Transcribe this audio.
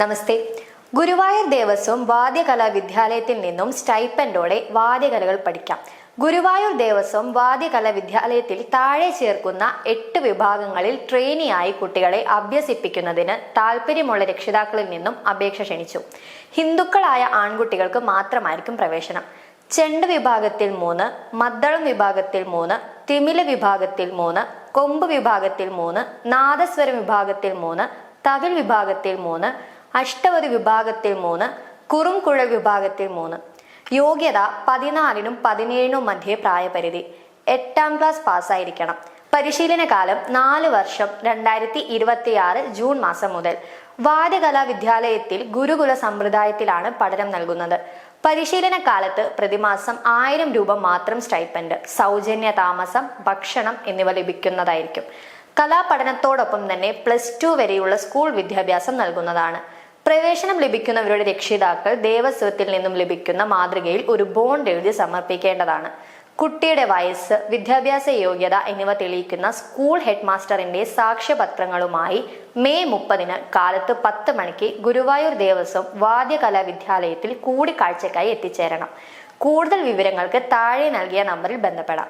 നമസ്തേ. ഗുരുവായൂർ ദേവസ്വം വാദ്യകലാ വിദ്യാലയത്തിൽ നിന്നും സ്റ്റൈപ്പൻഡോടെ വാദ്യകലകൾ പഠിക്കാം. ഗുരുവായൂർ ദേവസ്വം വാദ്യകലാ വിദ്യാലയത്തിൽ താഴെ ചേർക്കുന്ന 8 വിഭാഗങ്ങളിൽ ട്രെയിനിയായി കുട്ടികളെ അഭ്യസിപ്പിക്കുന്നതിന് താല്പര്യമുള്ള രക്ഷിതാക്കളിൽ നിന്നും അപേക്ഷ ക്ഷണിച്ചു. ഹിന്ദുക്കളായ ആൺകുട്ടികൾക്ക് മാത്രമായിരിക്കും പ്രവേശനം. ചെണ്ട വിഭാഗത്തിൽ 3, മദ്ദളം വിഭാഗത്തിൽ 3, തിമില വിഭാഗത്തിൽ 3, കൊമ്പ് വിഭാഗത്തിൽ 3, നാദസ്വരം വിഭാഗത്തിൽ 3, തകിൽ വിഭാഗത്തിൽ 3, അഷ്ടപതി വിഭാഗത്തിൽ 3, കുറുംകുഴൽ വിഭാഗത്തിൽ 3. യോഗ്യത 14-നും 17-നും മധ്യേ പ്രായപരിധി. 8ാം ക്ലാസ് പാസ്സായിരിക്കണം. പരിശീലന കാലം 4 വർഷം. 2026 ജൂൺ മാസം മുതൽ. വാദ്യകലാ വിദ്യാലയത്തിൽ ഗുരുകുല സമ്പ്രദായത്തിലാണ് പഠനം നൽകുന്നത്. പരിശീലന കാലത്ത് പ്രതിമാസം 1000 രൂപ മാത്രം സ്റ്റൈപ്പൻഡ്, സൗജന്യ താമസം, ഭക്ഷണം എന്നിവ ലഭിക്കുന്നതായിരിക്കും. കലാപഠനത്തോടൊപ്പം തന്നെ +2 വരെയുള്ള സ്കൂൾ വിദ്യാഭ്യാസം നൽകുന്നതാണ്. പ്രവേശനം ലഭിക്കുന്നവരുടെ രക്ഷിതാക്കൾ ദേവസ്വത്തിൽ നിന്നും ലഭിക്കുന്ന മാതൃകയിൽ ഒരു ബോണ്ട് എഴുതി സമർപ്പിക്കേണ്ടതാണ്. കുട്ടിയുടെ വയസ്സ്, വിദ്യാഭ്യാസ യോഗ്യത എന്നിവ തെളിയിക്കുന്ന സ്കൂൾ ഹെഡ് മാസ്റ്ററിന്റെ സാക്ഷ്യപത്രങ്ങളുമായി മെയ് 30-ന് കാലത്ത് 10 മണിക്ക് ഗുരുവായൂർ ദേവസ്വം വാദ്യകലാ വിദ്യാലയത്തിൽ കൂടിക്കാഴ്ചയ്ക്കായി എത്തിച്ചേരണം. കൂടുതൽ വിവരങ്ങൾക്ക് താഴെ നൽകിയ നമ്പറിൽ ബന്ധപ്പെടാം.